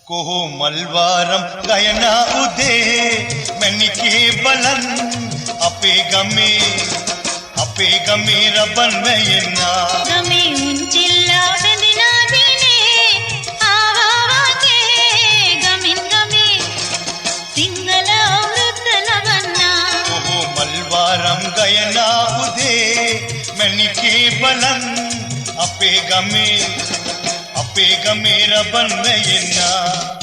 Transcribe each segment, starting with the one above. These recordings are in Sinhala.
कोमलवारम गयना उदे मनिके बलन අපේ ගමේ රබන් වැයෙන්නා ගමේ උන්චිල්ලා බැඳිනා දිනේ ආවා වගේ ගමින් ගමේ සිංහල අවුරුද්ද ලබන්නා කොමල්වාරම් ගයනා උදේ මනිකේ බලන් අපේ ගමේ රබන් වැයෙන්නා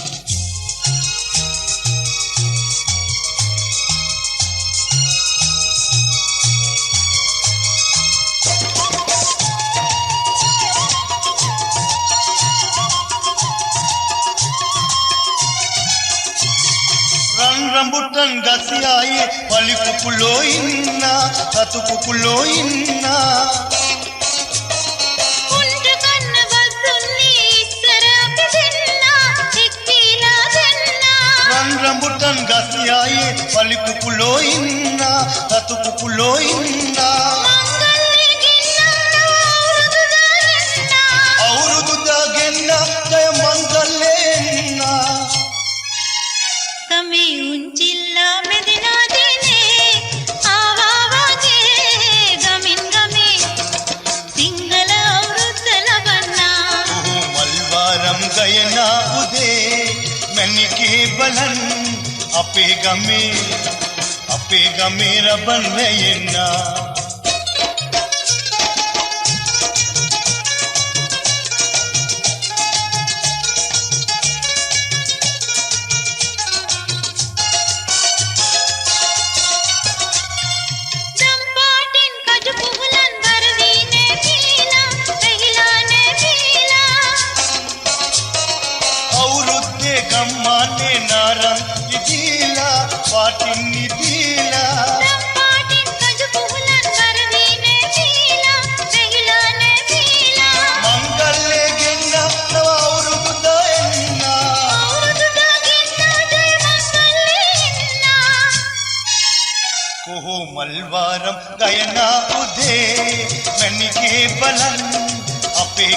rambutan gasiaye wali kukulo inna ratu kukulo inna unta kanna basunni issara api denna ekkila denna rambutan gasiaye wali kukulo inna ratu kukulo inna mangalle ginna awurudu dagenna jaya mangalle inna ගමේ උන්චිල්ලා බැඳිනා දිනේ ආවා වගේ ගමින් ගමේ සිංහල අවුරුද්ද ලබන්නා කොමල්වාරම් ගයනා උදේ මනිකේ බලන් අපේ ගමේ රබන් වැයෙන්නා ගම්මානේ නාරම් ඉදීලා පාටින් නිදීලා පාටින් කජු පුහුලන් වරදීනේ දීලා රැහිලානේ දීලා මංගල්ලේ ගෙන්න නව අවුරුදු දාෙන්න අවුරුදු දාගෙන්න ජය මංගල්ලේ එන්න කොමල්වාරම් ගයනා උදේ මනිකේ බලන් අපේ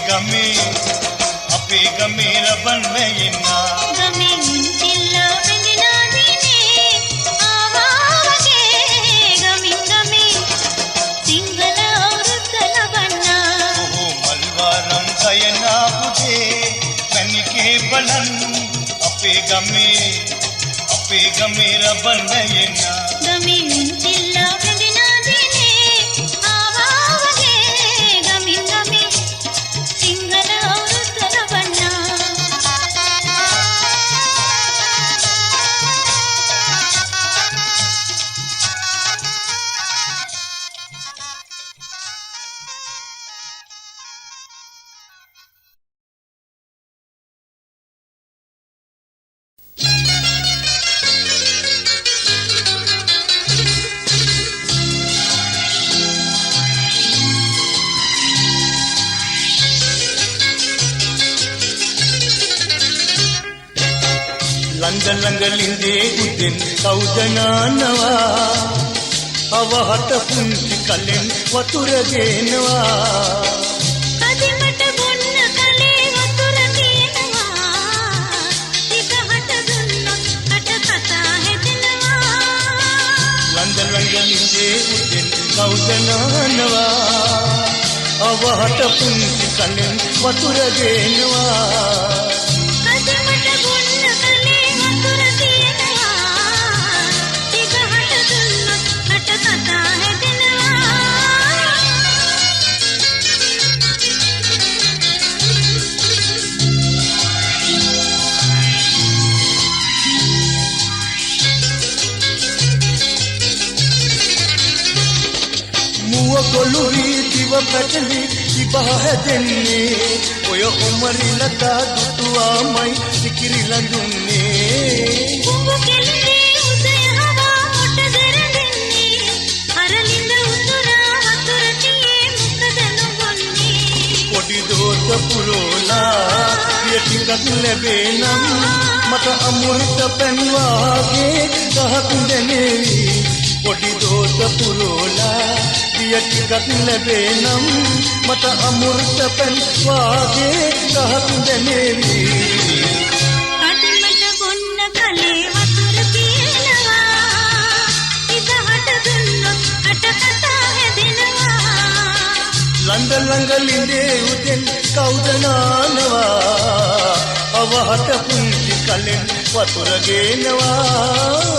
ගමේ රබන් වැයෙන්නා ගමේ උන්චිල්ලා බැඳිනා දිනේ ආවා වගේ ගමින් ගමේ සිංහල අවුරුද්ද ලබන්නා කොමල්වාරම් ගයනා උදේ මනිකේ බලන් අපේ ගමේ රබන් වැයෙන්නා ගමේ උන්චිල්ලා බැඳිනා දිනේ ආවා වගේ ගමින් ගමේ සිංහල අවුරුද්ද ලබන්නා ළඟලින්දේ උදෙන් කවුදනානවා අවහට පුංචි කලෙන් වතුර දෙනවා කදිමට බොන්න කලේ වතුර තියෙනවා දිගහට දුන්නොත් අට කතා හැදෙනවා ළඟලින්දේ උදෙන් කවුදනානවා අවහට පුංචි කලෙන් වතුර දෙනවා කදිමට බොන්න කලේ වතුර තියෙනවා දිගහට දුන්නොත් අට කතා හැදෙනවා මුව කොළු වීතිව පැටලි ඉබහ හැදෙන්නේ ඔය උමරි ලතා දුටුවාමයි සිකිරිලා දුන්නේ කුඹු කෙලිනේ උදය හවා මොට දෙරෙන්නේ අරලින්ද උතුරා වතුර තියේ මොකද නොබොන්නේ පොඩි දෝත පුරෝලා පිය ටිකක් ලැබේ නම් මට අමෘත පැන් වාගේ ගහක් දැනෙවි පොඩි දෝත පුරෝලා දිය ටිකක් ලැබේ නම් මට අමෘත පැන් වාගේ ගහක් දැනේවි කටමට බොන්න කලේ වතුර තියෙනවා ඉදහට දුන්නොත් අට කතා හැදෙනවා ළඟ ළඟ ලිඳේ උදෙන් කවුද නානවා අවහට පුංචි කලෙන් වතුර ගේනවා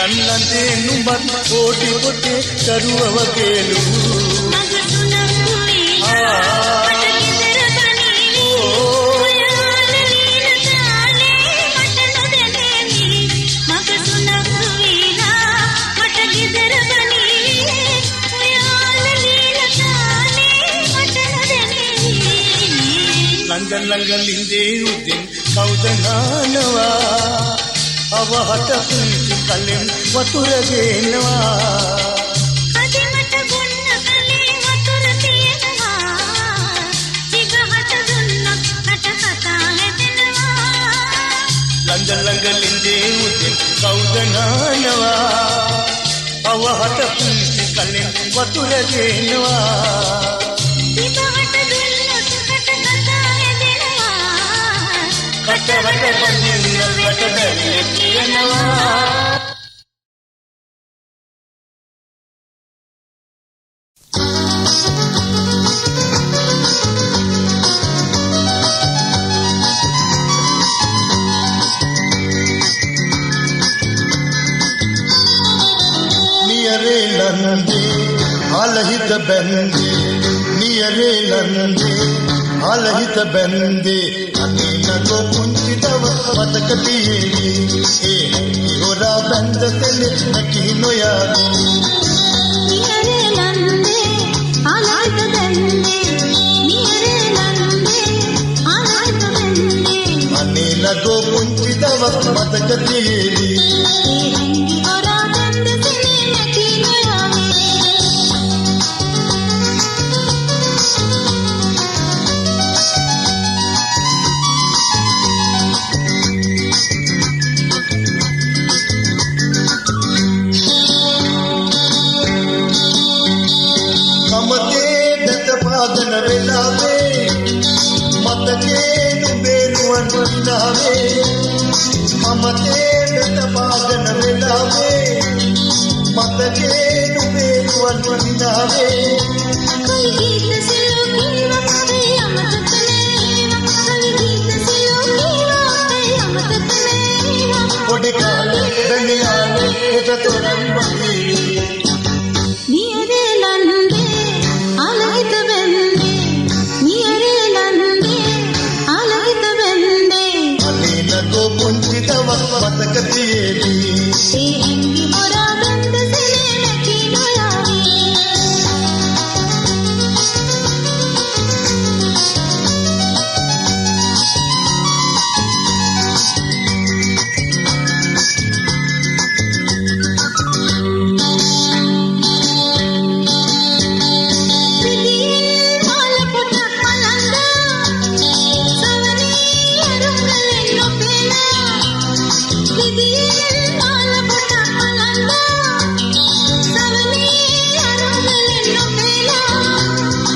නන්නන්දේ නුඹත් කෝටි පොතේ දරුවව කේලු මග සුනක් වේලා මට ගෙදර බණීවි ඔයාල ලීන කාලේ මට නොදැනේවි මග සුනක් වේලා මට ගෙදර බණීවි ඔයාල ලීන කාලේ මට නොදැනේවි ළඟ ළඟ ලිඳේ උදෙන් කවුද නානවා අවහට පුංචි කලෙන් වතුර ගේනවා කඩමට බොන්න කලේ වතුර තියෙනවා දිගහට දුන්නොත් අට කතා හැදෙනවා ළඟ ළඟ ලිඳේ උදෙන් කවුද නානවා අවහට පුංචි කලෙන් වතුර ගේනවා දිගහට දුන්නොත් අට කතා හැදෙනවා කටවට බඳින්න වැට බැලේ කියනවා නියරේ ලන්දේ ආලහිත බැන්දේ නියරේ ලන්දේ ආලහිත බැන්දේ අනේ නගෝ පුංචි දවස් මතක තියෙවි ඒ ඉහොරා බැන්ද තෙලේ නැකි නොයාවි නියරේ ලන්දේ ආලහිත බැන්දේ නියරේ ලන්දේ ආලහිත බැන්දේ අනේ නගෝ පුංචි දවස් මතක තියෙවි ඉහොරා බැන්ද තෙලේ නැකි නොයාවි පාගන වෙලාවේ මතකේ නුඹේ නුවන් විනාවේ මමතේ වෙත පාගන වෙලාවේ මතකේ නුඹේ නුවන් විනාවේ කයි ගීත සිලෝ කීවා ඒ අමතක නේවා කයි ගීත සිලෝ කීවා ඒ අමතක නේවා පොඩි කාලේ දණියාලේ එත තොරන් වගේ නියරේ ලන්දේ ආලහිත බැන්දේ නියරේ ලන්දේ ආලහිත බැන්දේ අනේ නගෝ පුංචි දවස් මතක තියෙවි ඒ ඇඟි හොරා බැන්ද සෙලේ නැකි නොයාවි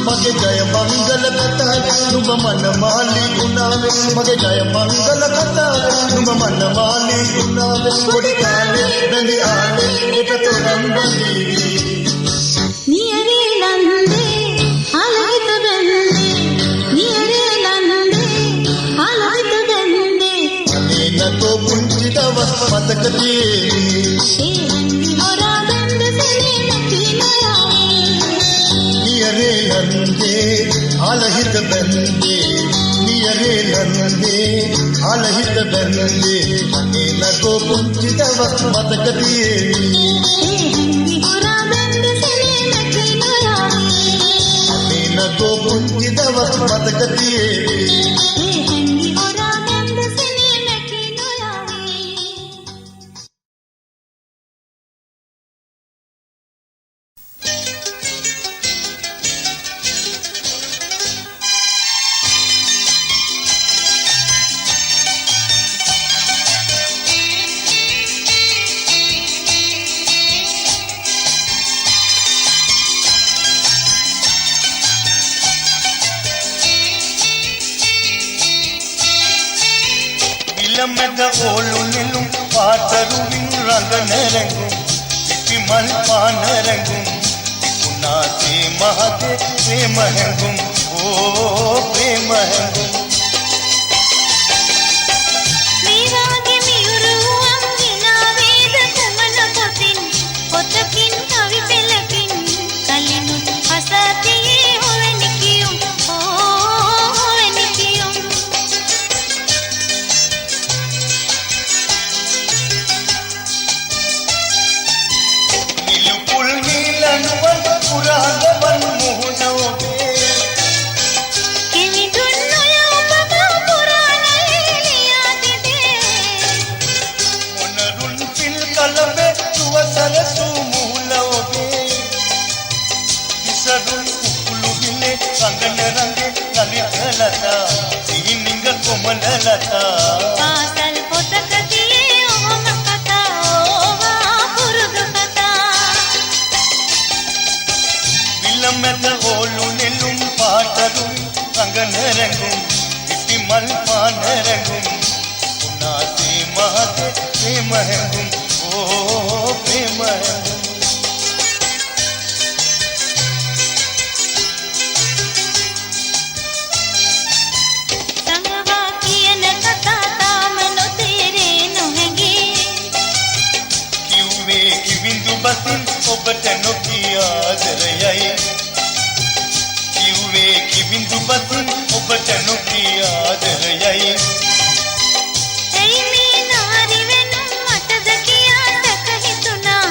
මගේ ජය මංගල කතාවේ නුඹ මනමාලි වුණාවේ මගේ ජය මංගල කතාවේ නුඹ මනමාලි වුණාවේ පොඩි කාලේ බැඳි ආවේ එක තොරන් බඳී නියරේ ලන්දේ ආලහිත බැන්දේ නියරේ ලන්දේ ආලහිත බැන්දේ අනේ නගෝ පුංචි දවස් මතක තියෙවි ඒ ඇඟි හොරා බැන්ද සෙලේ නැකි නොයාවි නියරේ ලන්දේ ආලහිත බැන්දේ නියරේ ලන්දේ ආලහිත බැන්දේ අනේ නගෝ පුංචි දවස් මතක තියෙවි ඒ ඇඟි මතක තියේවි. ඒ හැංගි හොරා නැන්දසිනේ නැකි නොයාවේ. මැද ඕලු නෙළුම් පාතරුවින් රඟන රැඟුම් පිටිමල් පාන රැඟුම් තිබුණාසේ මහතේ ප්‍රේම හැඟුම් ඕ ප්‍රේම හැඟුම් මේ වාගේ මියුරුවම් ගිනාවේද කුමන පොතින් පොතකින් කවි පෙළකින් කලිනුත් අසතියේ හොවෙනි කියුම් හොවෙනි කියුම් නිලුපුල් නීලනුවන් පුරාගමන් මුහුණ ඔබේ කිවිඳුන් නොය ඔබම පුරාණයේ ලියා තිබේ මොනරුන් පිල් කලඹේ සුවසරසු මුහුණ ඔබේ විසරුන් උකුළු හිලේ රඟන රඟේ ලලිත ලතා සිහිනිංග කොමන ලතා පාසල් පොතක තියේ ඔහොම කතා ඕවා පුරුදු කතා විලමැද ඕලු නෙළුම් පාටරුම් රඟන රැඟුම් පිටිමල් පාන රැඟුම් උනාසේ මහතේ ප්‍රේම හැඟුම් ඕ ප්‍රේම හැඟුම් සංගවා කියන කතා තාම නොතේරේ නොහැඟේ කිව්වේ කිවිඳු බසින් ඔබට නොකිය ආදරයයි කිව්වේ කිවිඳු බසින් ඔබට නොකිය ආදරයයි ඇයි මේ නාරි වෙනුම් මටද කියා දැක හිතුණා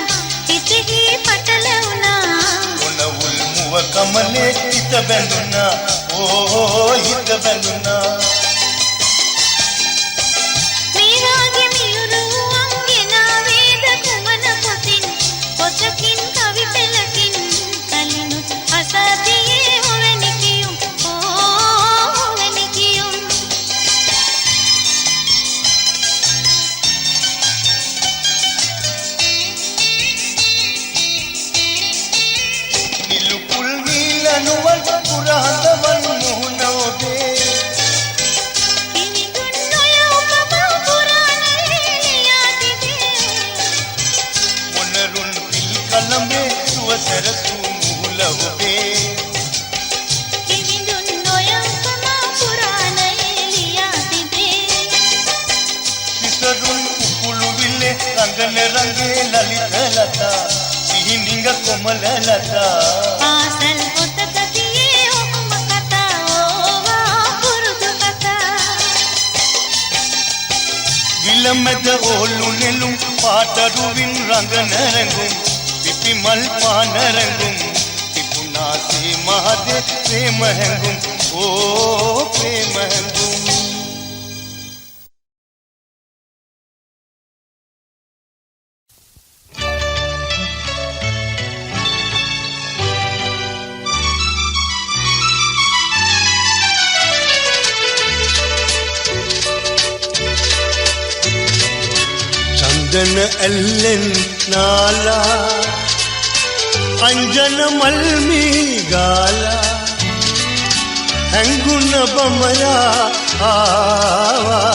හිතෙහි පටලවුණා මොනවුල් මුව කමලේ හිත බැඳුනා ඕ හිත බැඳුනා මේ වාගේ මියුරුවම් ගෙනාවේද කුමන පොතින් පොතකින් කවි පෙළකින් කලිනුත් අසතියේ හොවෙනි කියුම් හොවෙනි කියුම් නිලුපුල් නීලනුවන් පුරාගමන් මුහුණ ඔබේ කිවිඳුන් නොය ඔබම පුරාණයේ ලියා තිබේ මොනරුන් පිල් කලඹේ සුවසරසු මුහුණ ඔබේ කිවිඳුන් නොය ඔබම පුරාණයේ ලියා තිබේ විසරුන් උකුළු විලේ රඟන රඟේ ලලිත ලතා සිහිනිංග කොමල ලතා පාසල් පොතක තියේ ඔහොම කතා ඕවා පුරුදු කතා විලමැද ඕලු නෙළුම් පාටරුවින් රඟන රැඟුම් පිටිමල් පාන රැඟුම් තිබුණාසේ මහතේ ප්‍රේම හැඟුම් ඕ ප්‍රේම හැඟුම් චන්දන ඇල්ලෙන් නාලා අංජන මල්මී ගාලා හැංගුණ බමයා ආවා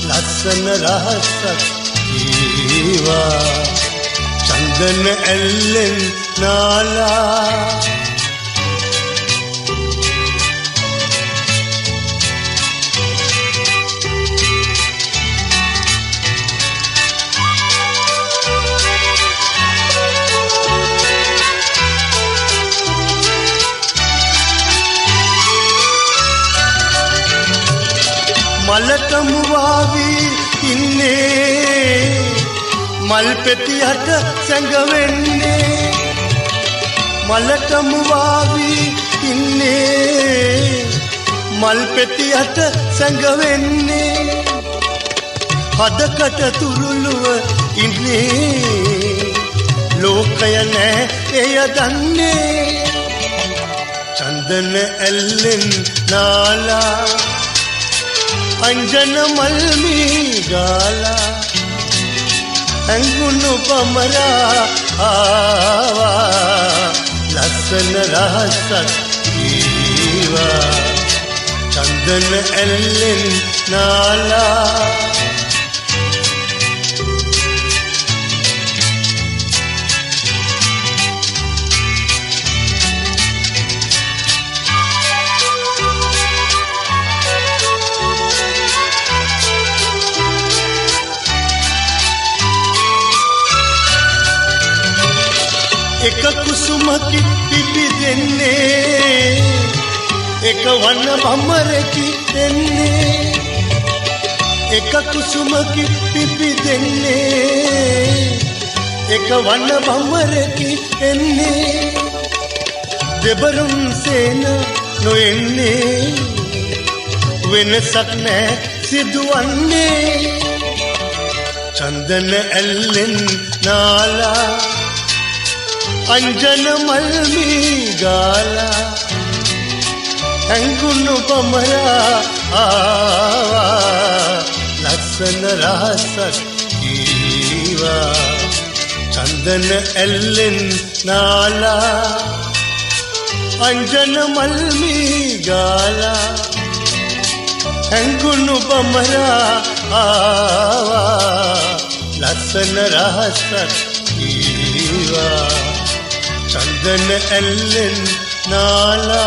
ලස්සන රහසක් කීවා චන්දන ඇල්ලෙන් නාලා මලටම වාවී ඉන්නේ මල් පෙතියට සැඟවෙන්නේ මලටම වාවී ඉන්නේ මල් පෙතියට සැඟවෙන්නේ හදකට තුරුළුව ඉන්නේ ලෝකය නෑ එය දන්නේ චන්දන ඇල්ලෙන් නාලා අංජන මල් මී ගාලා ඇඟුණු බමරා ආවා ලස්සන රහසක් ජීවා චන්දන ඇල්ලෙන් නාලා එක කුසුමකි පිපි දෙන්නේ එක වන බඹරකි දෙන්නේ එක කුසුමකි පිපි දෙන්නේ එක වන බඹරකි දෙන්නේ දෙබරුන් සේන නොෙන්නේ වෙනසක් නෑ සිදුවන්නේ චන්දන ඇල්ලෙන් නාලා अंजन मल में गाला अंगुनु बमरा आवा लसन रासक जीवा चंदन एल्लिन नाला अंजन मल में गाला अंगुनु बमरा आवा लसन रासक जीवा चंदन एल्लिन नाला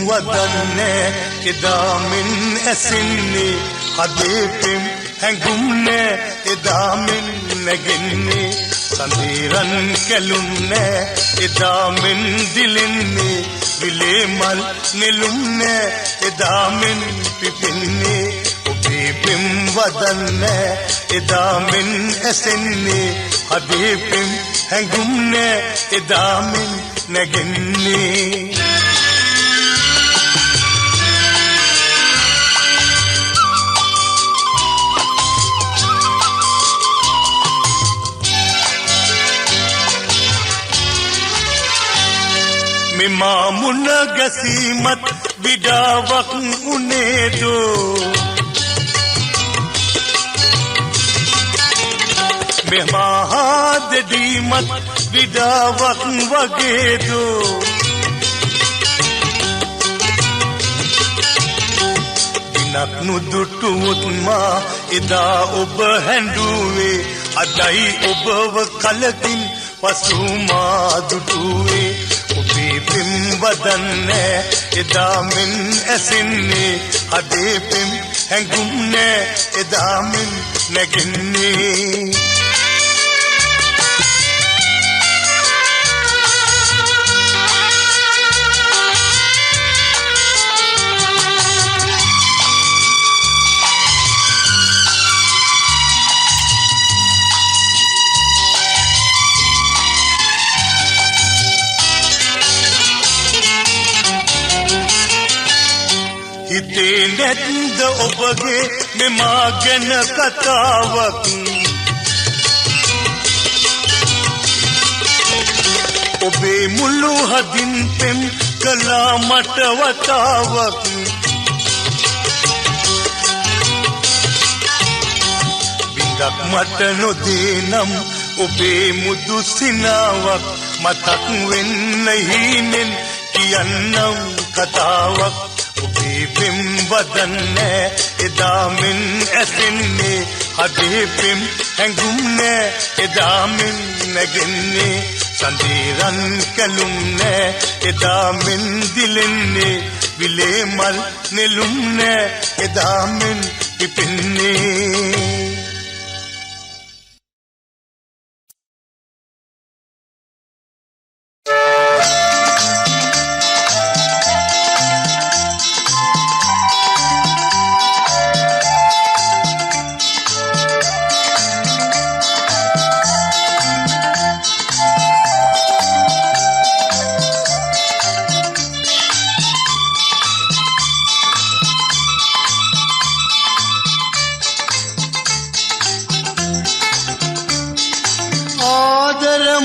वदने इदामिन ऐसिन्नी हदीपिम हैंगुमने इदामिन नगिन्नी संधीरन केलुन्ने इदामिन दिलिन्नी विलेमल निलुन्ने इदामिन पिपिन्नी उबीपिम वदने इदामिन ऐसिन्नी हदीपिम हैंगुमने इदामिन नगिन्नी मामुन गसीमत विदावक उन्हें दो मेहमाद दीमत विदावक वगे दो दिनक नुदुटु उत्मा इदा उब हैंडुवे अदाई उब कलकिन पसुमा दुटुवे उबीपिम वदन्ने इदामिन ऐसिन्नी हदीपिम हैंगुमने इदामिन नगिन्नी හිතේ නැත්ද ඔබගේ මෙමා ගැන කතාවක් ඔබේ මුළු හදින් පෙම් කළා මට වතාවක් බින්දක් මට නොදේනම් ඔබේ මුදු සිනාවක් මතක් වෙන්න හීනෙන් කියන්නම් කතාවක් उबीपिम वदन्ने इदामिन ऐसिन्नी हदीपिम हैंगुमने इदामिन नगिन्नी संधीरन केलुन्ने इदामिन दिलिन्नी विलेमल निलुन्ने इदामिन पिपिन्नी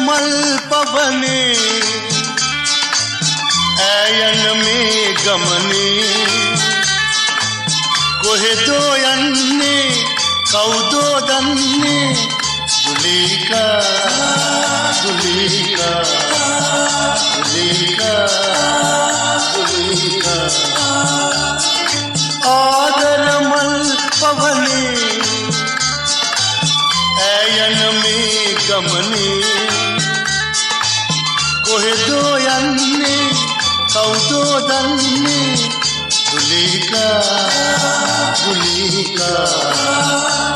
මල් පවනේ ඈයන මේ ගමනේ කොහෙදෝ යන්නේ කවුදෝ දන්නේ දුලීකා දුලීකා දුලීකා දුලීකා ආදර මල් පවනේ ඈයන මේ ගමනේ කොහෙදෝ යන්නේ කවුදෝ දන්නේ දුලීකා දුලීකා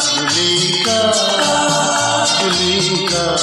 දුලීකා දුලීකා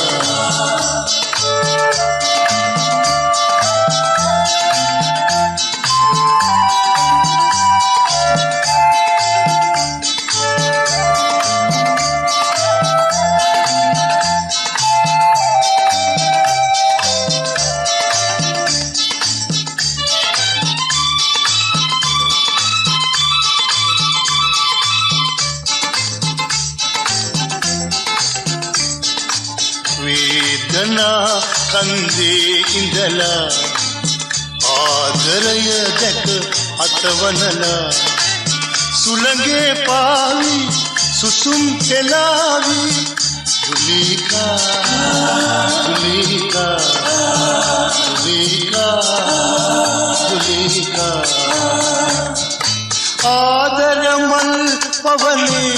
වේදනා කන්දේ ඉඳලා ආදරය දැක අතවනලා සුළඟේ පාවි සුසුම් කෙලාවි දුලීකා දුලීකා දුලීකා දුලීකා ආදර මල් පවනේ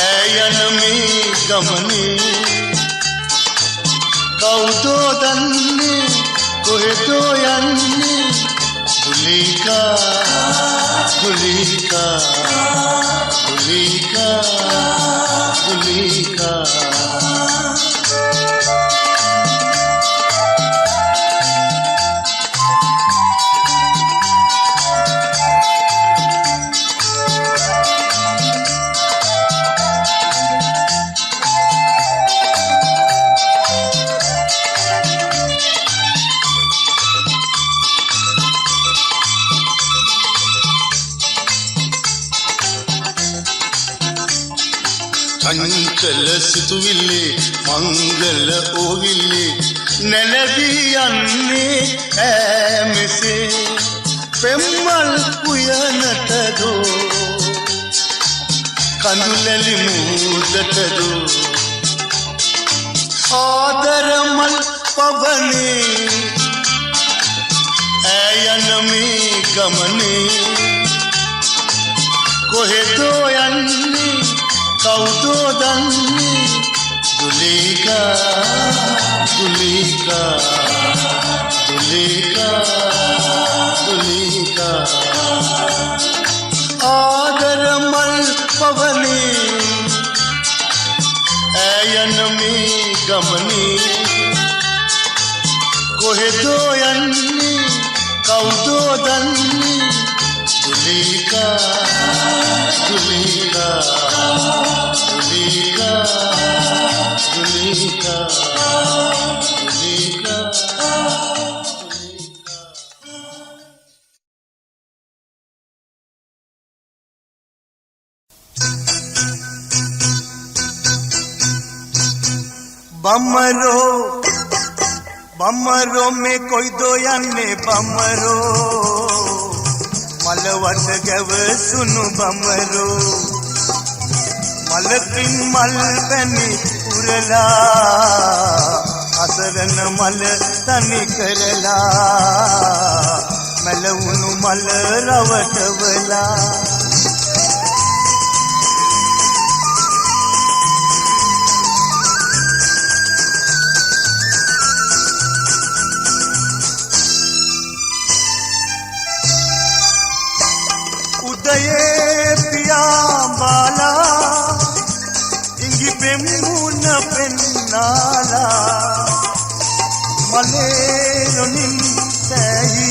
ඈයන මේ ගමනේ කවුදෝ දන්නේ කොහෙදෝ යන්නේ දුලීකා දුලීකා දුලීකා දුලීකා චංචල සිතුවිල්ලේ මංගල ඕවිල්ලේ නැලවී යන්නේ ඈ මෙසේ පෙම්මල් උයනට දෝ කඳුලැලි මූදට දෝ ආදර මල් පවනේ ඈයන මේ ගමනේ කොහෙදෝ යන්නේ කවුදෝ දන්නේ දුලීකා දුලීකා දුලීකා දුලීකා ආදර මල් පවනේ ඈයන මේ ගමනේ කොහෙදෝ යන්නේ කවුදෝ දන්නේ දුලීකා දුලීකා දුලීකා දුලීකා දුලීකා बमरो बमरो में कोई दो याने बमरो मलवट गव सुनु बमरो मलकिन मल बनी उरला असरन मल तनि करला मलउनु मल रवटवला उदये पिया बाला इंगी बेमुन पेन्नाला मलेरोनिन सही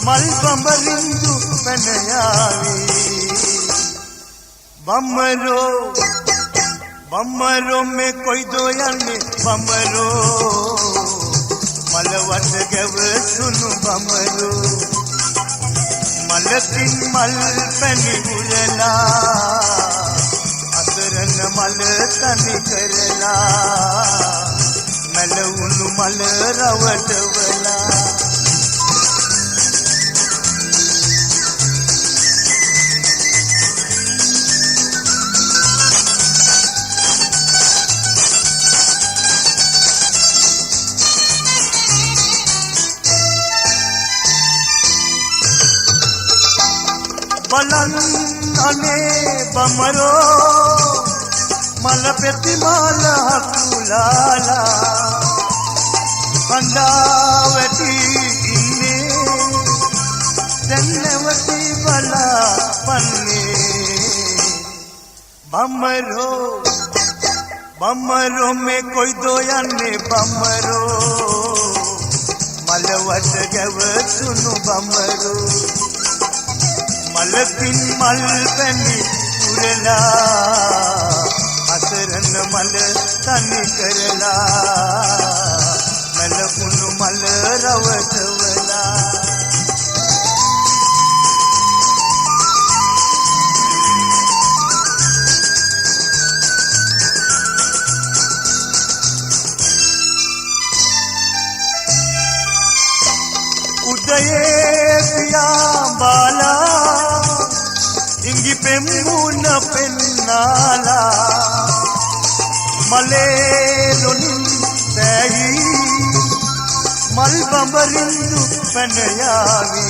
मल बंबरिंदु पेनयावी बमरो बमरो में कोई दो याने बमरो मलवट गव सुनु बमरो मलकिन मल पनी उरला असरन मल තනි කරලා මැලවුණු මල රවටවලා බලන් අනේ බමරෝ මල පෙති මාල හකුලාලා කණ්ඩා වැටි ඉන්නේ දැන් නැවති බලා පන්නේ බමරෝ මේ කොයිදෝ යන්නේ බමරෝ මලවට ගැවසුණු බමරෝ මලකින් මල් පැණි උරලා අතරන මල තනි කරලා මලකුණු මල රවටවලා උදයේ පියා බාලා ඉංගි පෙම්මුණ පෙන්නාලා මලේ ලොනින් දැහි මල් බඹරින්දු පැනයාවි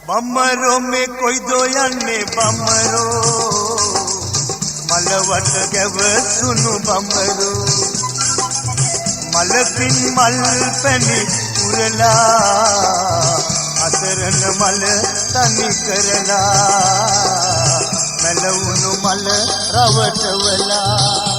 බම්මරෝ මේ කොයිදෝ යන්නේ බම්මරෝ මලවට ගැවසුණු බම්මරෝ මලකින් මල් පැණි උරලා අතරන මල තනි කරලා මැලවුණු මල රවටවලා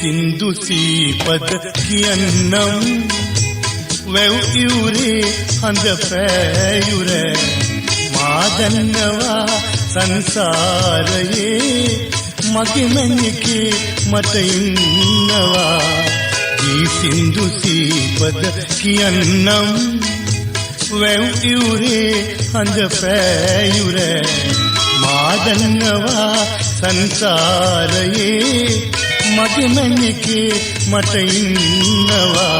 සින්දු සීපද කියන්නම් වැව් ඉවුරේ හඳ පෑයුර මා දන්නවා සංසාරයේ මගේ මැනිකේ මට ඉන්නවා දී සින්දු සීපද කියන්නම් වැව් ඉවුරේ හඳ පෑයුර මා දන්නවා සංසාරයේ මගේ මැනිකේ මට ඉන්නවා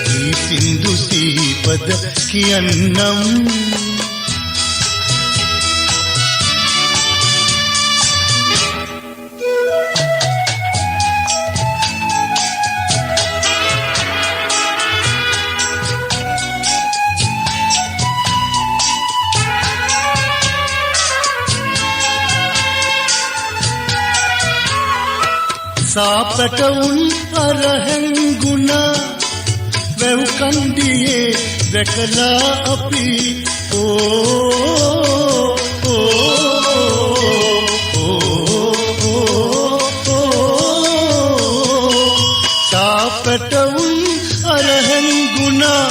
දී සින්දු සීපද කියන්නම් සාපටවුන් අරහැංගුණා වැව් කන්දියේ දැකලා අපි සාපටවුන් අරහැංගුණා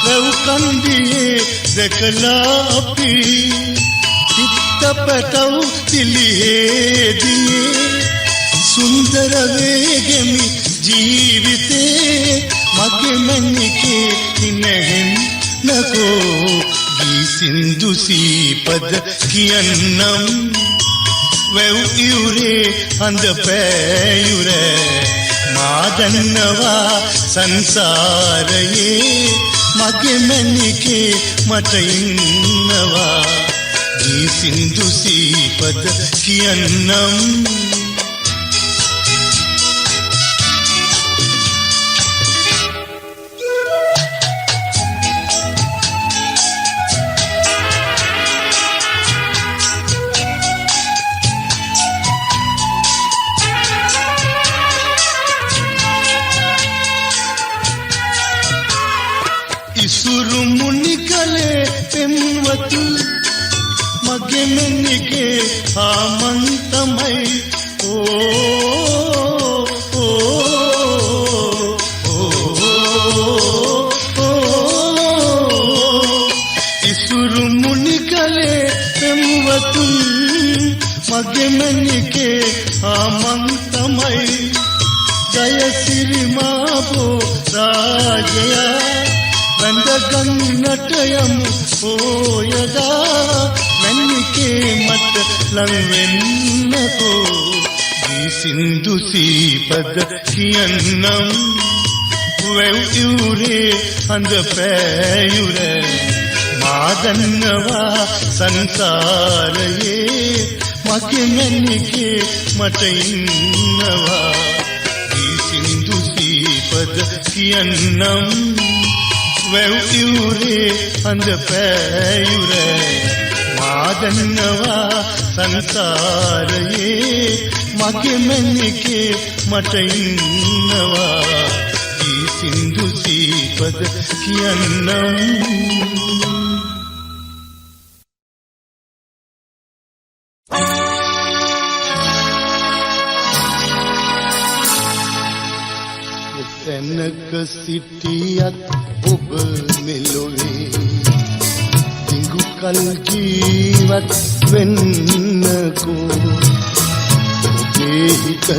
වැව් කන්දියේ දැකලා අපි චිත්තපටව් පිළිහෙදී සුන්දර වේගෙමි ජීවිතේ මගේ මැනිකේ ඉනෙන්නකෝ දී සින්දු සීපද කියන්නම් වැව් ඉවුරේ හඳ පෑයුර මා දන්නවා සංසාරයේ මගේ මැනිකේ මට ඉන්නවා දී සින්දු සීපද කියන්නම් මගේ මෙන්නිගේ ආමන්තමයි ඉසුරු මුනි කලේ පෙම්වතුන් මගේ මෙන්නිගේ ආමන්තමයි ජයසිරි මාබෝ රාජයා වැඳගන්නට යමු ඕයදා මැන්නිකේ මට ලං වෙන්නකෝ දී සින්දු සීපද කියන්නම් වැව් ඉවුරේ හඳ පෑයුර මා දන්නවා සංසාරයේ මගේ මැන්නිකේ මට ඉන්නවා දී සින්දු සීපද කියන්නම් වැව් ඉවුරේ හඳ පෑයුර මා දන්නවා සංසාරයේ මගේ මැන්නිකේ මට ඉන්නවා දී සින්දු සීපද කියන්නම් තැනක සිටියත් ඔබ මෙලොවේ දිගු කල් ජීවත් වෙන්නකෝ ඔබේ හිතට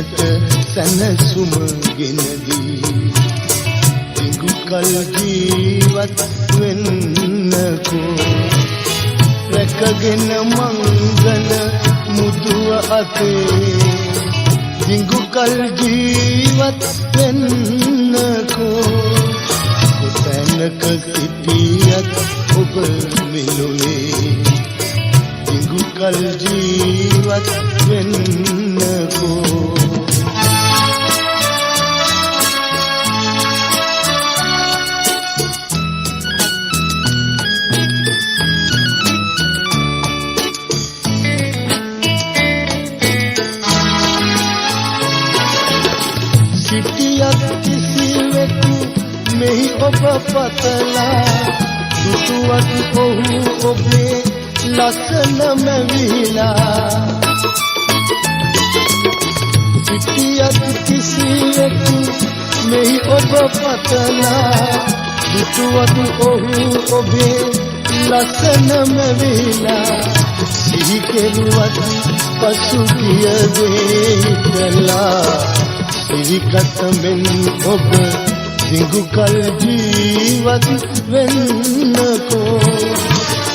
සැනසුම ගෙනදී දිගු කල් ජීවත් වෙන්නකෝ රැකගෙන මංගල මුදුව අතේ දිගු කල් ජීවත් වෙන්නකෝ කොතැනක සිටියත් ඔබ මෙලොවේ දිගු කල් ජීවත් වෙන්නකෝ මෙහි ඔබ පතලා දුටුවත් ඔහු ඔබේ ලස්සන මැවිලා සිටියත් කිසිවෙකු මෙහි ඔබ පතලා දුටුවත් ඔහු ඔබේ ලස්සන මැවිලා සිහි කෙරුවත් පසු ගිය දේ හිතලා සිහිකත මෙන් ඔබ දිගු කල් ජීවත් වෙන්නකෝ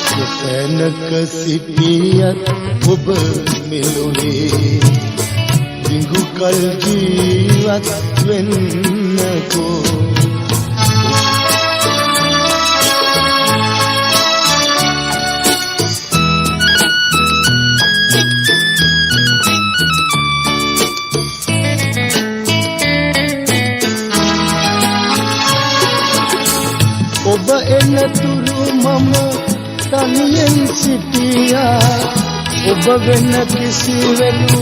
කොතැනක සිටියත් ඔබ මෙලොවේ දිගු කල් ජීවත් වෙන්නකෝ ඔබ එනතුරු මම තනියෙන් සිටියා ඔබ වෙන කිසිවෙකු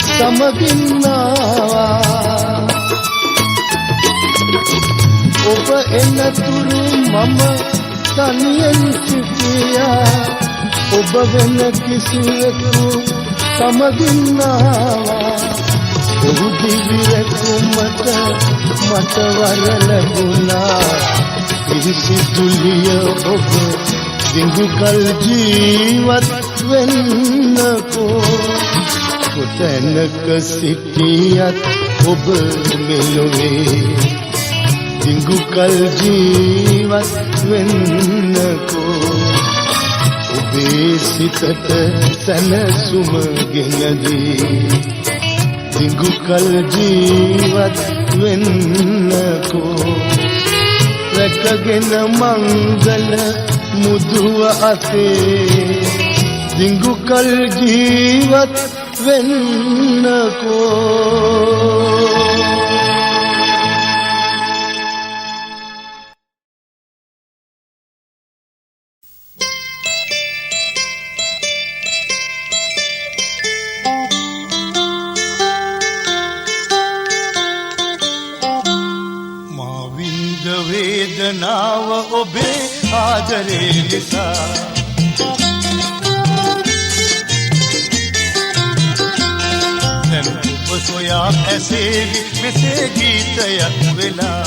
සමගින්නවා ඔබ එනතුරු මම තනියෙන් සිටියා ඔබ වෙන කිසිවෙකු සමගින්නවා ඔහු දිවිරකුමට මට වර ලැබුණා පිරිසිදුලිය ඔබ දිගු කල් ජීවත් වෙන්නකෝ කොතැනක සිටියත් ඔබ මෙලොවේ දිගු කල් ජීවත් වෙන්නකෝ ඔබේ සිතට සැනසුම ගෙනදී දිගු කල් ජීවත් වෙන්නකෝ රැකගෙන මංගල මුදුව අතේ දිගු කල් ජීවත් වෙන්නකෝ වේදනාව ඔබේ ආදරේ නිසා සොයා ඇසේවි මෙසේ ගීතයක් වෙලා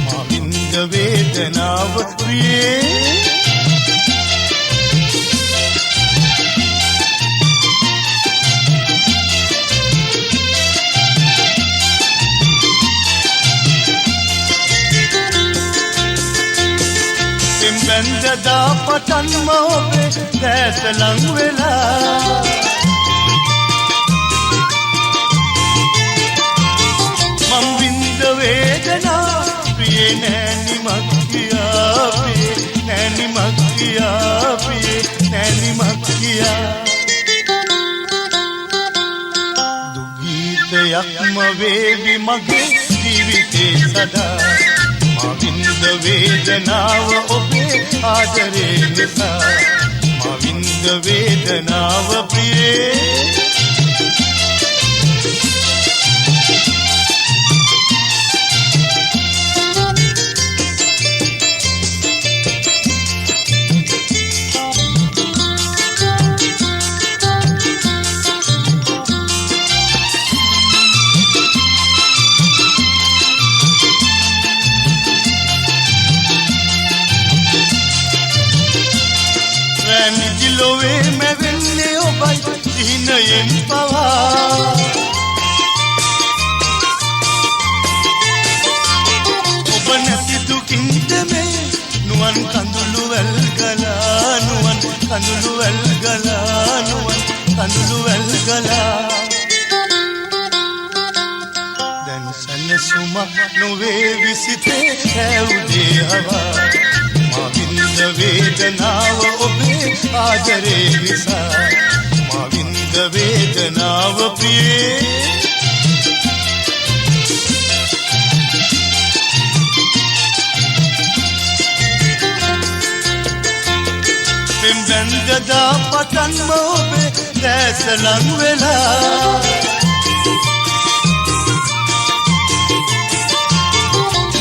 මා විඳ වේදනාව ප්‍රියේ බැන්දදා පටන්ම ඔබේ දැස ලං වෙලා මං විඳ වේදනා ප්‍රියේ නෑනිමක් කියා ප්‍රියේ නෑනිමක් කියා ප්‍රියේ නෑනිමක් කියා දුගීතයක්ම වේවි මගේ ජීවිතේ සදා මා විඳ වේදනාව ඔබේ ආදරේ නිසා මා විඳ වේදනාව ප්‍රියේ නිදිලොවේ මැවෙන්නේ ඔබයි සිහිනයෙන් පවා ඔබ නැති දුකින්ද මේ නුවන් කඳුළු වැල්ගලා නුවන් කඳුළු වැල්ගලා නුවන් කඳුළු වැල්ගලා දැන් සැනසුමක් නොවේ විසිතේ හැවුදේ හවා මා විඳ වේදනාව ඔබේ ආදරේ නිසා මා විඳ වේදනාව ප්‍රියේ පෙම් බැන්දදා පටන්ම ඔබේ දැස ලං වෙලා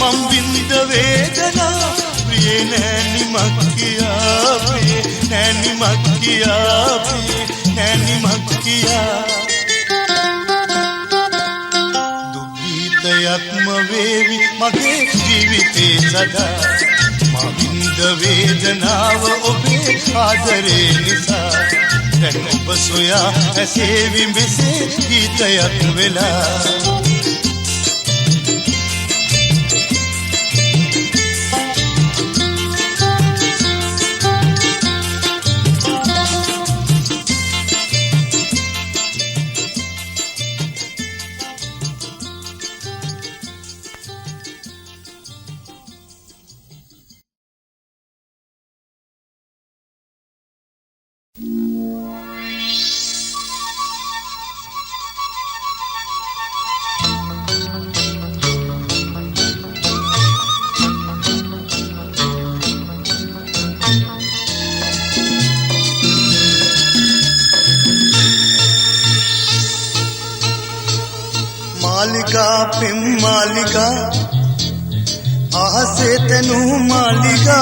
මං විඳ වේදනා ප්‍රියේ නෑනිමක් කියා ප්‍රියේ නෑනිමක් කියා ප්‍රියේ නෑනිමක් කියා දුගීතයක්ම වේවි මගේ ජීවිතේ සදා මා විඳ වේදනාව ඔබේ ආදරේ නිසා දැන් ඔබ සොයා ඇසේවි මෙසේ ගීතයක් වෙලා मालिका पिम मालिका आहसे तेनु मालिका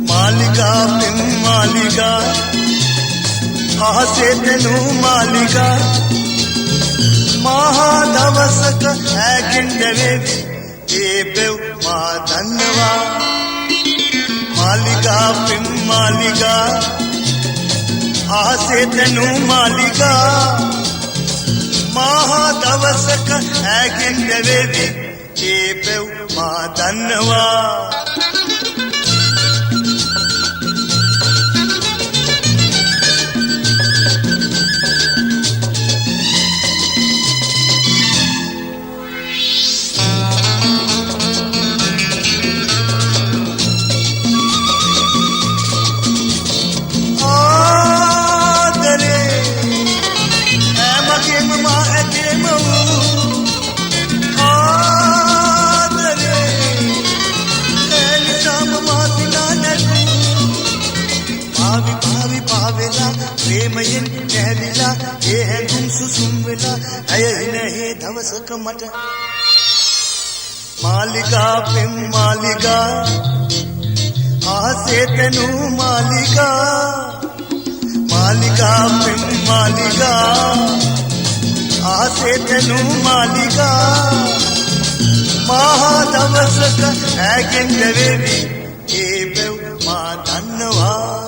मालिका पिम मालिका आहसे तेनु मालिका महा दवसक ऐगिंडवे देव मा धन्यवा मालिका पिम मालिका आहसे तेनु मालिका महा दवसक ऐगिंडवे देव मा धन्यवा प्रेमयन कहविला ये है गुम सुसुमविला अय नहीं धवसक मट मालिका पिम मालिका आसे तेनु मालिका मालिका पिम मालिका ආසේ තනු මාලිගා මහා දවසක ඇගෙන් දෙවෙවි ඒ බෙව් මා දන්නවා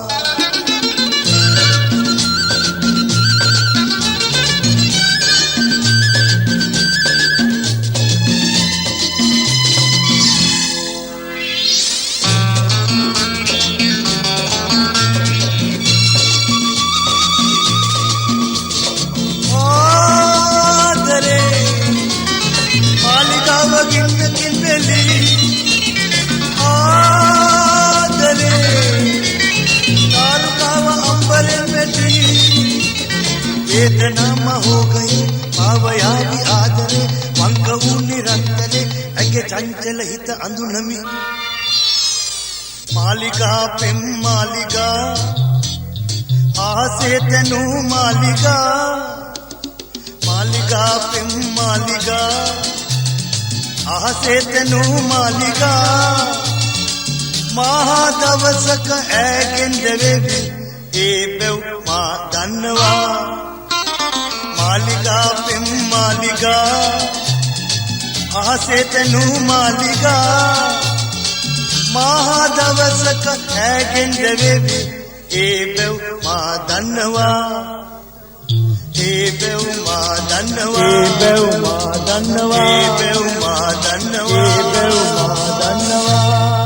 वेदना हो गई पावयावी आदरे वंक निरंतरे अगे चंचल हित अंधुनमी मालिका पेम मालिका आसे तनु मालिका मालिका पेम मालिका आसे तनु मालिका महा दवसक ऐගෙන් දෙවෙවි ඒ බෙව් මා දන්නවා मालिका पेम मालिका आसे तनु मालिका महा दवसक ऐගෙන් දෙවෙවි ඒ බෙව් මා දන්නවා ඒ බෙව් මා දන්නවා ඒ බෙව් මා දන්නවා ඒ බෙව් මා දන්නවා ඒ බෙව් මා දන්නවා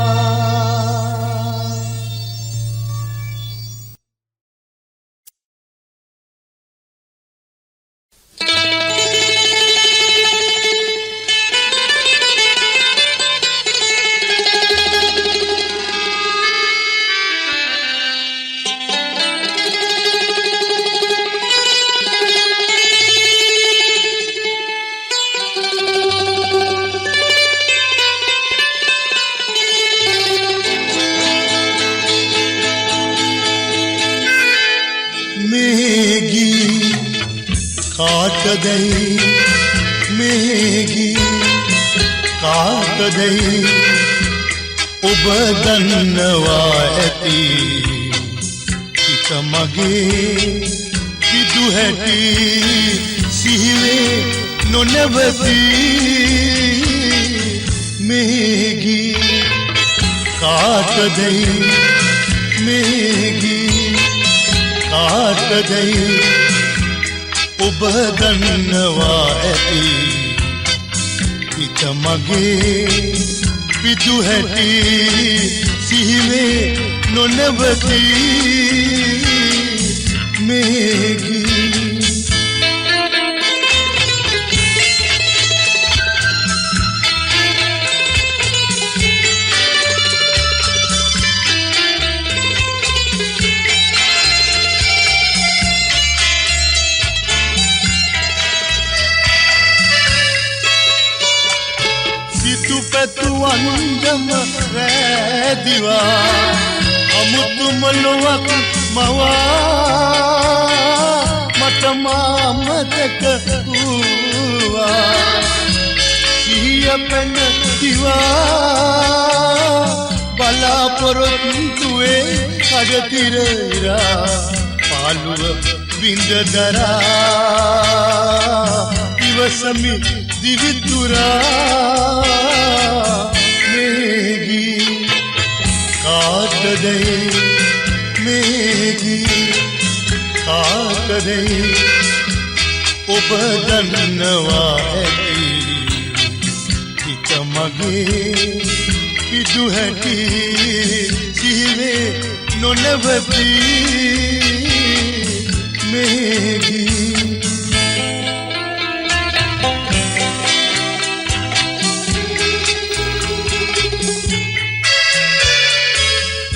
ඔබ දන්නවා ඇති හිත මගේ පිදු හැටි සිහිවේ නොනවති මෙහි කාටදයි මෙහි කාටදයි ඔබ දන්නවා ඇති හිත මගේ පිදු හැටි සිහිවේ නොනවති මෙහි අන්දම රැදිවා අමුතු මොලොවක් මවා මට මාමතක වූවා සිහිය පැන දිවා බලාපොරොත්තුවේ කඩතිරා පාළුව බින්ද දරා ඉවසමි දිවිතුරා मेघी काट दे मेघी काट दे ඔබ දන්නවා ඇති හිත මගේ පිදු හැටි සිහිවේ නොනවති මෙහි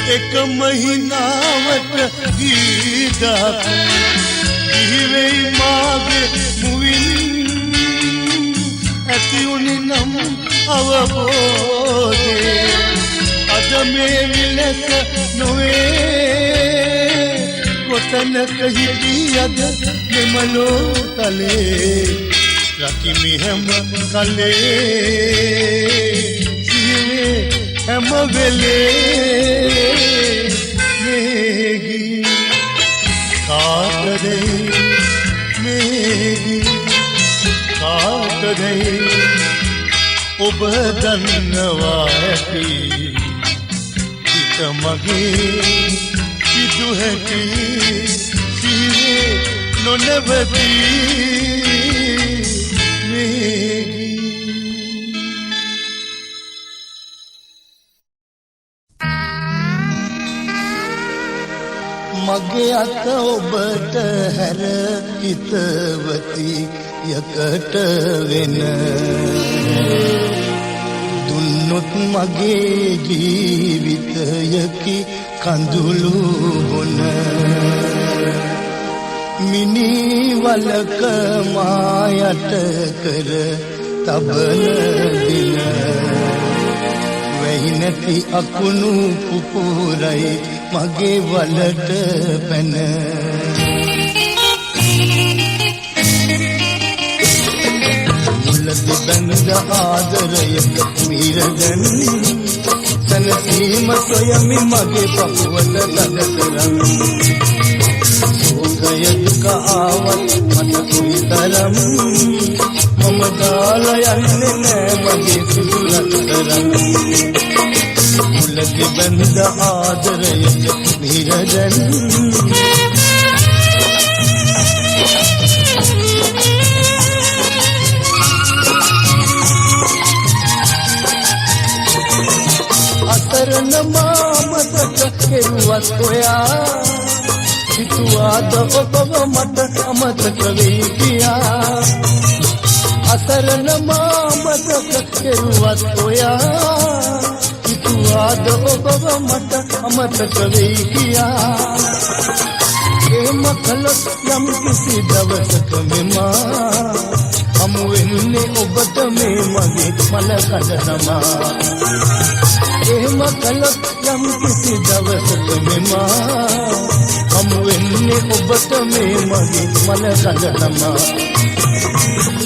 एक महीनावट गीदक दिवे मागे मुविन ऐसी उन्नम अवबोधे अदमे विलस नोए वतन कही दियद निमलो तले रखी हम कले सिवे हम वेले मेघी काट दे मेघी කාටදයි ඔබ දන්නවා ඇති හිත මගේ සිදු හැටි සිහියේ නොනැවති මේගී මගේ අත ඔබට හැර හිතවති යකට වෙන දුන්නොත් මගේ ජීවිතයකි කඳුළු බොන මිනි වලක මායට කර තබන දින වෙයි නැති අකුණු පුපුරයි මගේ වලට පැන මුලදි බැඳ ආදරයක මිරදන් සනසීම සොයමි මගේ පපුවට තද කරන් සෝකය දුක ආවත් මට කුයිතරම් මම දාලා යන්නේ නෑ මගේ සුදු රත්තරන් මුලදි බැඳ ආදරයක මිරදන් අතරන මාමතක කෙරුවත් ඔයා හිතුවාද ඔබව මට අමතක වෙයි කියා අතරන මාමතක කෙරුවත් ඔයා හිතුවාද ඔබව මට අමතක වෙයි කියා එහෙම කළොත් යම් කිසි දවසක මෙමා හමු වෙන්නේ ඔබට මේ මගේ මල කඩනමා එහෙම කළොත් යම් කිසි දවසක මෙමා හමු වෙන්නේ ඔබට මේ මගේ මල කඩනමා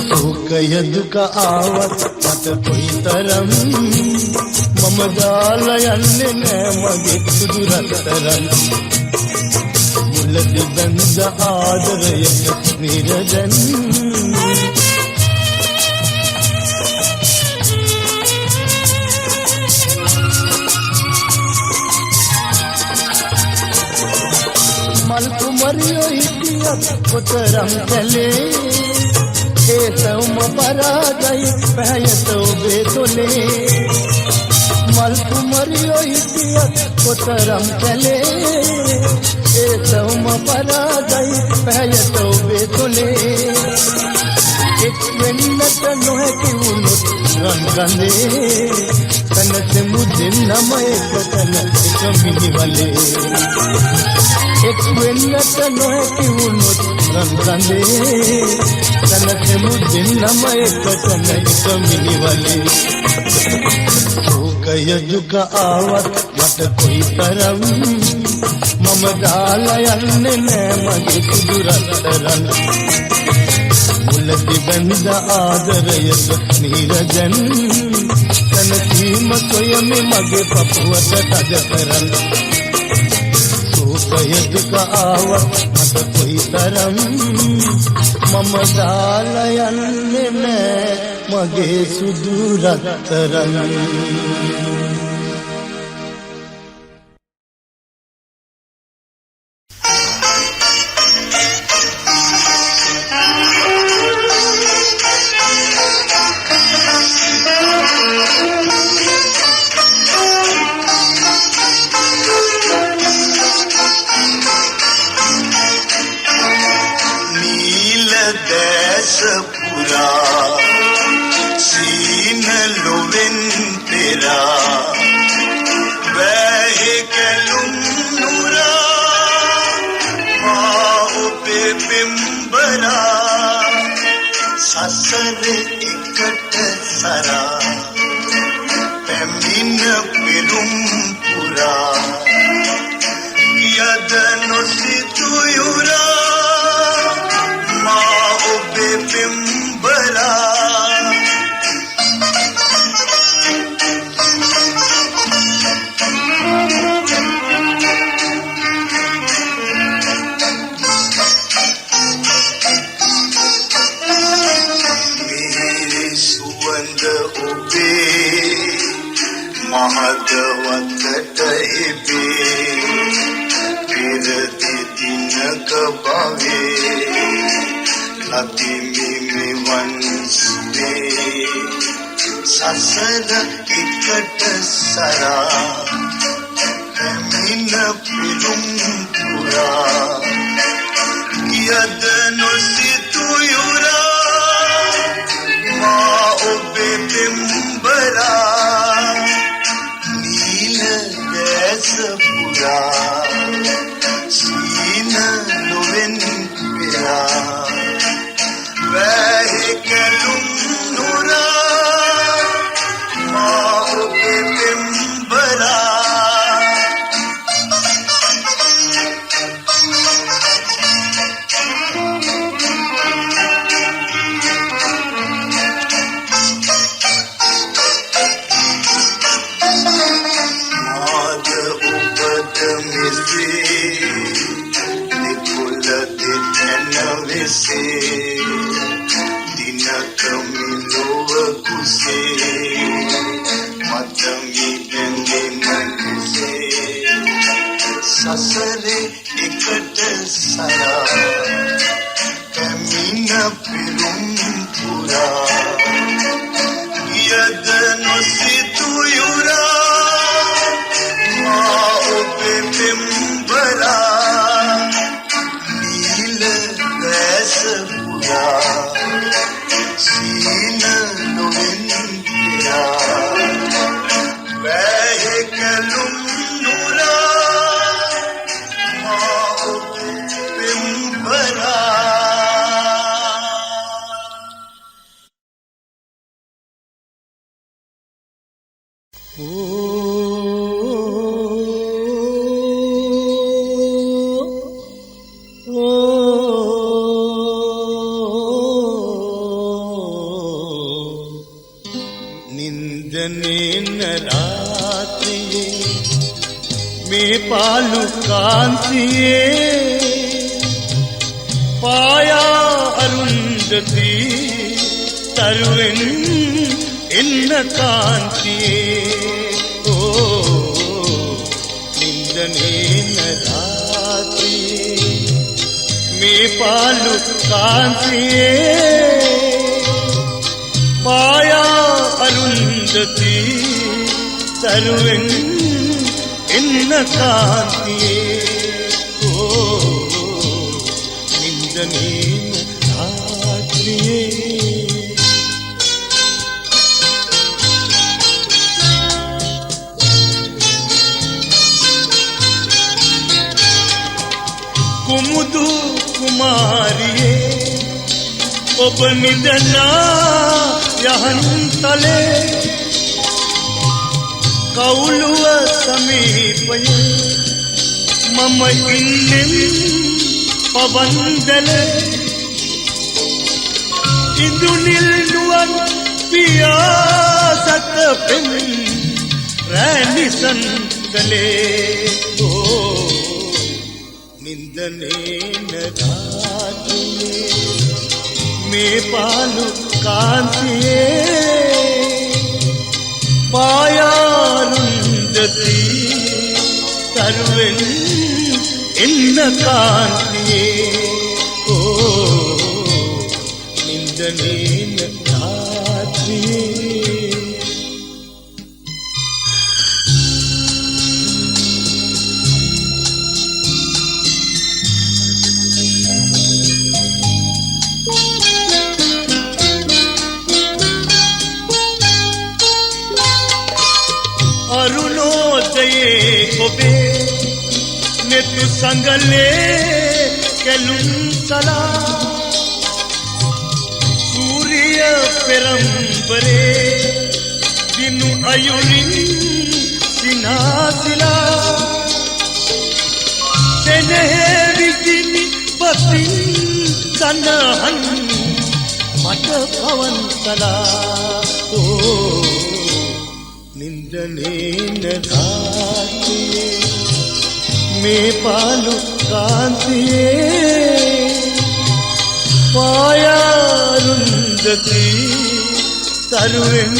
සෝකය දුක ආවත් මට කොයිතරම් මම දාලා යන්නේ නෑ මගේ සුදු රත්තරන් මුලදි බැඳ ආදරයක නිරදන් මල් කුමරියෝ හිටියත් කොතරම් කැලේ ඒ සවුම පරාදයි පැහැයට ඔබේ තොලේ මල් කුමරියෝ හිටියත් කොතරම් කැලේ ඒ සවුම පරාදයි පැහැයට ඔබේ තොලේ එක් වෙන්නට නොහැකි වුණොත් රන් ගඳේ තනසෙමු දෙන්නම එකතන එක මිනිවලේ එක් වෙන්නට නොහැකි වුණොත් රන් ගඳේ තනසෙමු දෙන්නම එකතන එක මිනිවලේ සෝකය දුක ආවත් මට කොයිතරම් මම දාලා යන්නේ නෑ මගේ සුදු රත්තරන් මුලදි බැඳ ආදරයක නිරදන් තනසීම සොයමි මගේ පපුවට තද කරන් සෝකය දුක ආවත් මට කොයිතරම් මම දාලා යන්නේ නෑ මගේ සුදු රත්තරන් මහදවතට ඉබේ පෙරදි දිනක භවයේ ලතිමි මෙවන් සුවේ සසර එකට සරා පැමිණ පිරුම් පුරා යද නොසිතු යුරා මා ඔබේ පෙම්බරා නීල දැස පුරා සීන නොවෙන් පෙරා වැහි කැලුම් නුරා මා ඔබේ පෙම්බරා ससरे इकट सरा कमीन पिरुम पुरा यद नसितु युरा मा उबे पिंबरा नील वैस पुरा सीन नोविन पिरा वह कलुम पालु कांतिये पाया अरुंधति तरुवन इन कांतिये ओ निंदने रात्रि में पालु कांतिये पाया अरुंधति तरुवन इन कांतिये ओ निंदने रात्रिये कुमुदु कुमारिये ඔබ නිදනා යහන් තලේ කවුළුව සමීපයේ මම ඉන්නෙම් පවන්දල ඉදුනිල් නුවන් පියාසත පෙම් රැනිසන් ගලේ ඕ නින්දනේ නදාතුනේ මේ පාලු කාන්තියේ පායාරුන්දති තරුවෙන් එන්න කාන්තියේ ඕ නින්දනේ රාත්‍රියේ अरुणोदये कोबे नेतु संगले केलुं सला सूर्य पेरंबरे दिनु अयुरिन सिनासिला तेनेहे विजिनी पतिन सनहन मट पवन सला ओ निंदने नदातिये में पालु कांतिये पायारुंदति तरुवें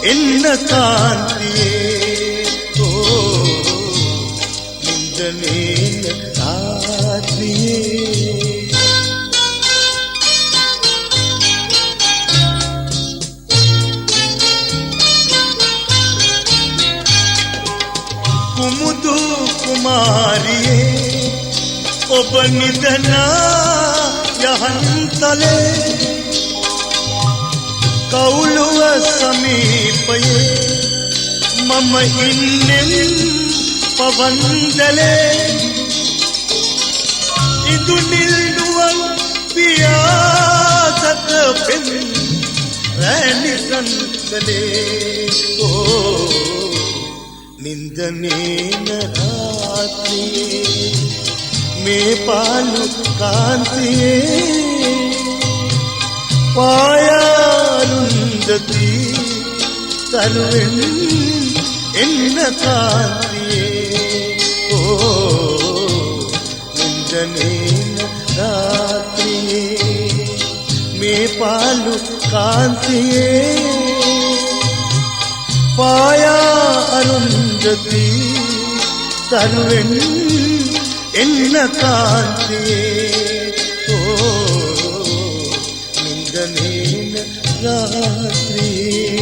එන්න කාන්තියේ නින්දනේන රාත්‍රියේ කුමුදු කුමාරියේ ඔබ නිදනා යහන්තලේ කවුළුව සමීපයේ මම ඉන්නෙම් පවන්දලේ ඉදුනිල් නුවන් පියාසත පෙන් රැනිසන්තලේ නින්දනේන රාත්‍රියේ මේ පාලු කාන්තියේ පායාරුන්දති තරුවෙන් එන්න කාන්තියේ නින්දනේන රාත්‍රියේ මේ පාලු කාන්තියේ පායා අරුන්දති තරුවෙන් එන්න කාන්තියේ නින්දනේන රාත්‍රියේ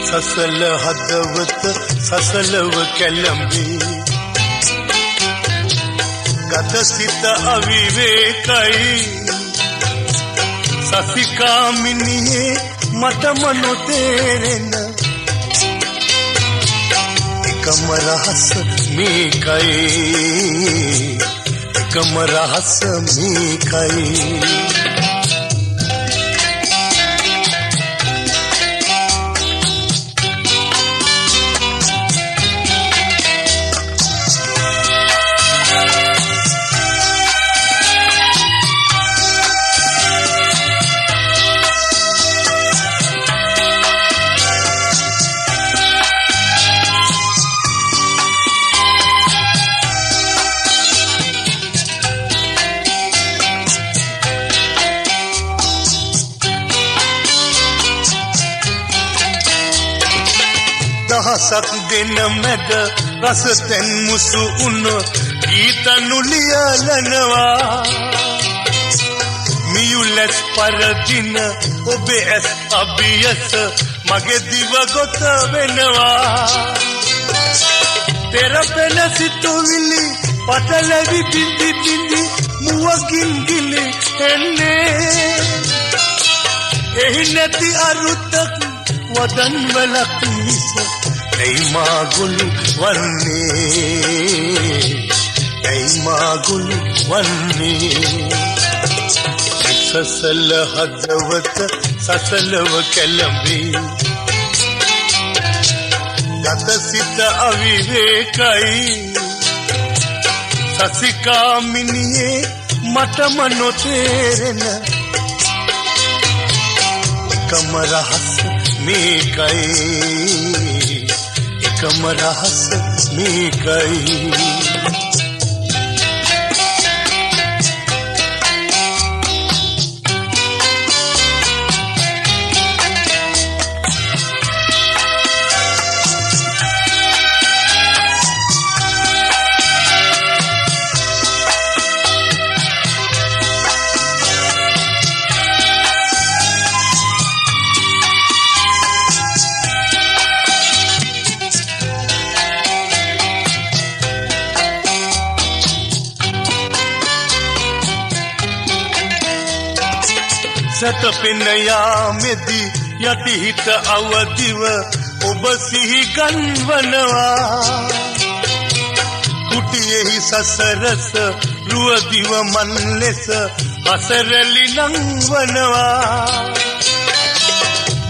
සසල හදවත සසලව කැළඹී ගත සිත අවිවේකයි සසිකාමිනියේ මටම නොතේරෙන එකම රහස මේකයි එකම රහස මේකයි දහසක් දෙන මැද රසතෙන් මුසු උන ගීතනු ලියලනවා මියුලස් පරදින ඔබේ ඇස් අභියස මගේ දිව ගොත වෙනවා තෙරපෙන සිතුවිලි පටලැවි බිඳි බිඳි මුවකින් ගිලි එන්නේ එහි නැති අරුතක් වදන් වලක් මිස ඇයි මාගුළු වන්නේ ඇයි මාගුළු වන්නේ සසල හදවත සසලව කැළඹී ගත සිත අවිවේකයි සසිකාමිනියේ මටම නොතේරෙන එකම රහස මේකයි එකම රහස මේකයි සැතපෙන යාමෙදි යටිහිත අවදිව ඔබ සිහි ගන්වනවා කුටියෙහි සසරස රුවදිව මන් ලෙස අසරලි නංවනවා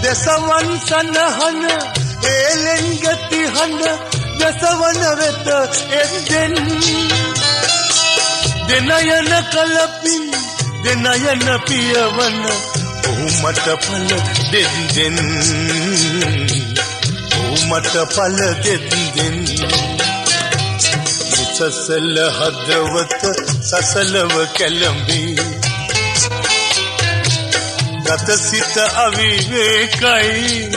දසවන් සනහන ඒලෙන් ගති හඬ දසවන වෙත එද්දෙන් දෙනයන කලපින් දෙනයන පියවන ඔහු මට පල දෙන්දෙන් ඔහු මට පල දෙන්දෙන් සසල හදවත සසලව කැළඹී ගත සිත අවිවේකයි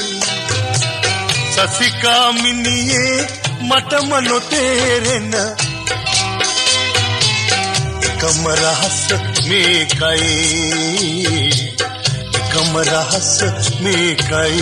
සසිකාමිනියේ මටම නොතේරෙන එකම රහස මේකයි එකම රහස මේකයි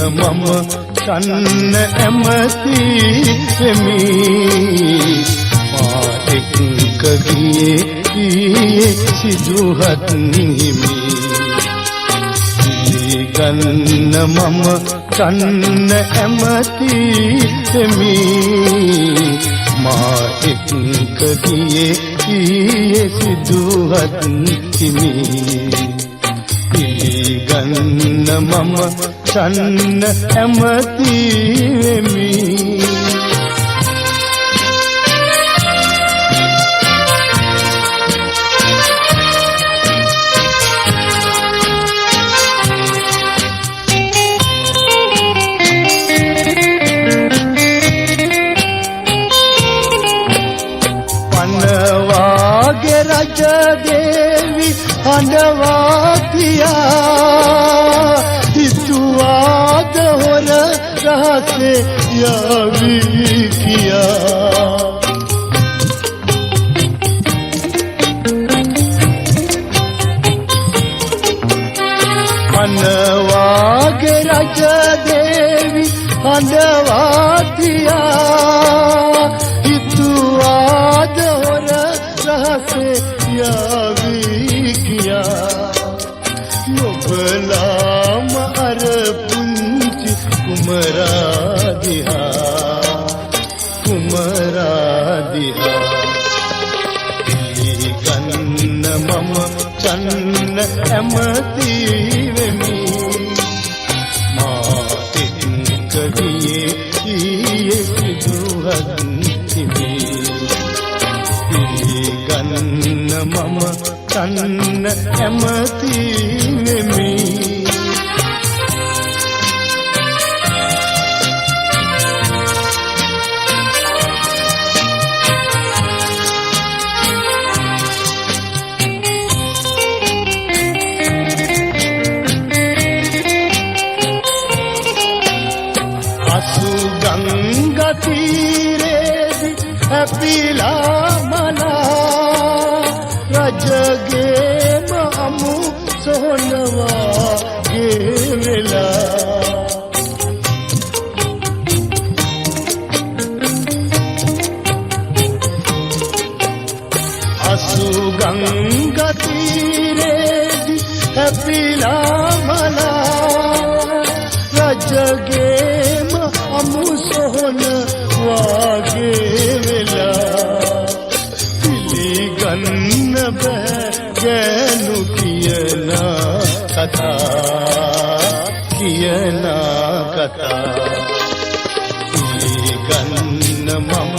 මම කන්න ඇමති වෙමි මා එක්ක ගියේ සිදුහත් හිමි ගන්න මම කන්න ඇමති වෙමි මා එක්ක ගියේ සිදුහත් හිමි ගන්න මම කන්න ඇමති වෙමි පනවාගේ රජ දේවි හඬවා කියා හිතුවාද හොර රහසේ යවි කියා පනවාගේ රජ දේවි හඬවා කියා හිතුවාද හොර රහසේ යවි කියා නොබලාම අර පුංචි කුමරා දිහා ගන්න මම චන්න ඇමති වෙමි මා එක්ක ගියේ සිදුහත් හිමි ගන්න මම චන්න ඇමති වෙමි අසු ගංගා තීරේදී හැපිලා මනා රජගේම අමු සොහනවා ගෙවෙලා අසු ගංගා තීරේදී හැපිලා මනා රජගේම අමු සොහනවා ගෙවෙලා පිළිගන්න බෑ ගෑනු කියන කතා පිළිගන්න මම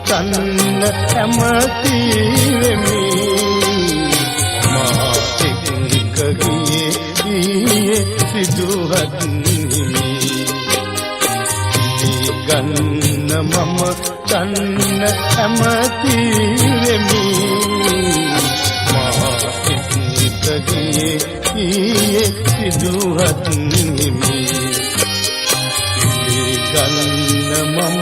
කන්න ඇමති වෙමි මා එක්ක ගියේ සිදුහත් හිමි පිළිගන්න මම කන්න ඇමති වෙමි මා එක්ක ගියේ සිදුහත් හිමි පිළිගන්න මම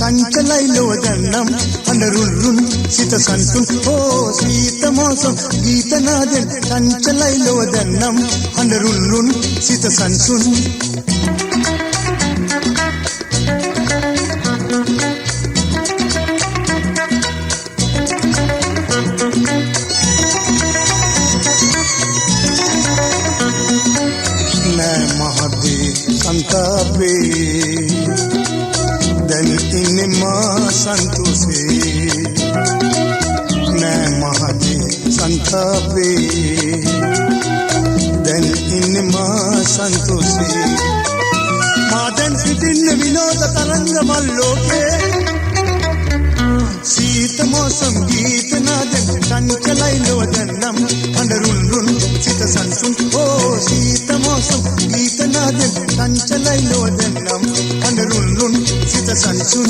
චංචලයි ලොව දැන්නම් අඬරුල්රුන් සිත සංසුන් ඕ සීත මෝසම් ගීත නාදෙන් චංචලයි ලොව දැන්නම් අඬරුල්රුන් සිත සංසුන් संतापे दल इनमा संतोषे मैं महादे संतापे दल इनमा संतोषे मादन सिटिन विनोद तरंग मल्लोके शीत मौसम गीत नादन चंचलाई लोदन्नम अंडरुल्रुन सित संसुन ओ शीत मौसम गीत नादन चंचलाई लोदन्नम अंडरुल्रुन सित संसुन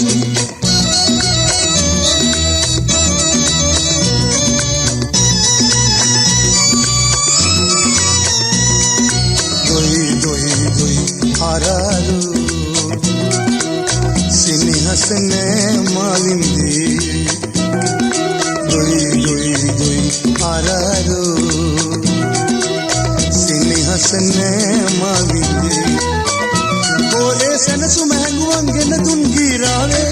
दोई दोई दोई आरारू सिनिहसने माविंदी दोई दोई दोई आरारू सिनिहसने माविंदी बोले सनसु महंगुवंगन तुंगी रावे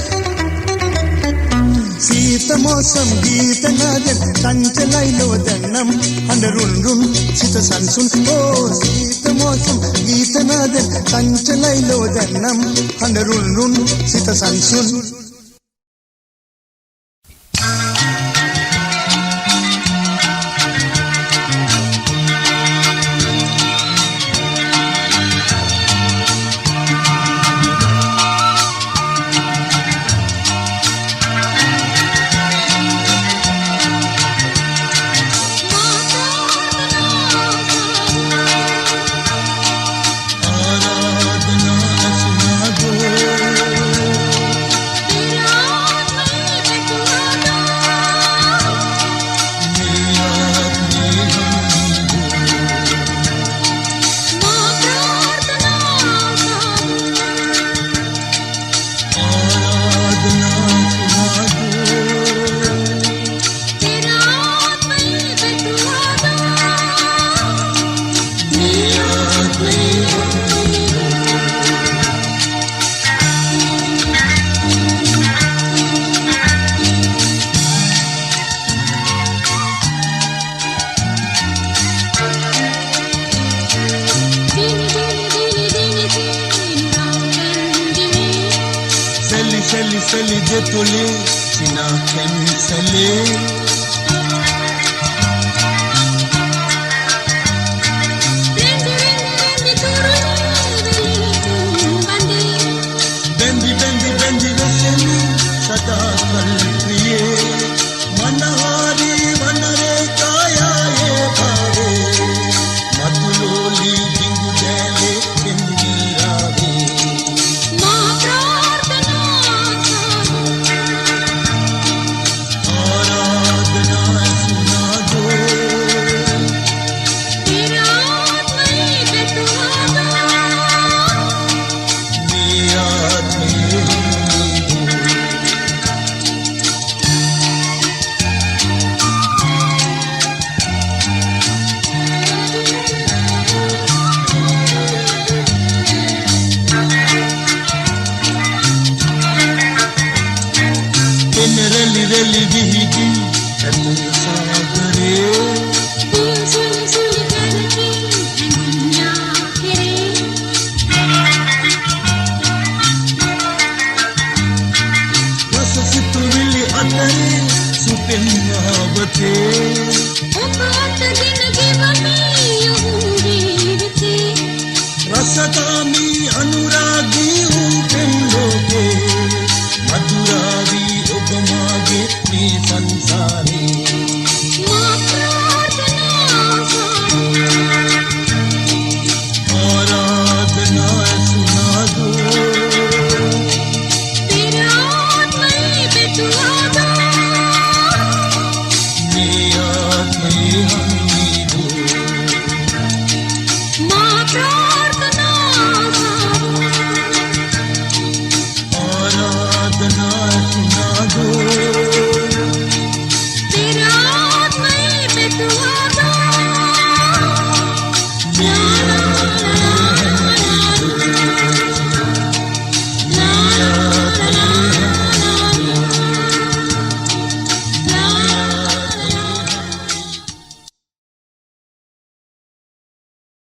शीत मौसम गीत नादन चंचलाई लोदन्नम अंडरुल्रुन सित संसुन ओ शीत मौसम गीत नादन चंचलाई लोदन्नम अंडरुल्रुन सित संसुन Seli de tole, sina ken sele. Bendi bendi bendi veseli, sada kal priye. Manahari manare kaya ye bhave. Madhuloli dingu dele bendi rave. Reli reli dihigi etu saagare suli suli karke dunya kere rasa situvili atare supen mahabate upat zinagi wami yungirte rasatami anuragi upen loke maduravi उपमागे मी संसारे आराधना सुना दो तेरा आत्मा पे तू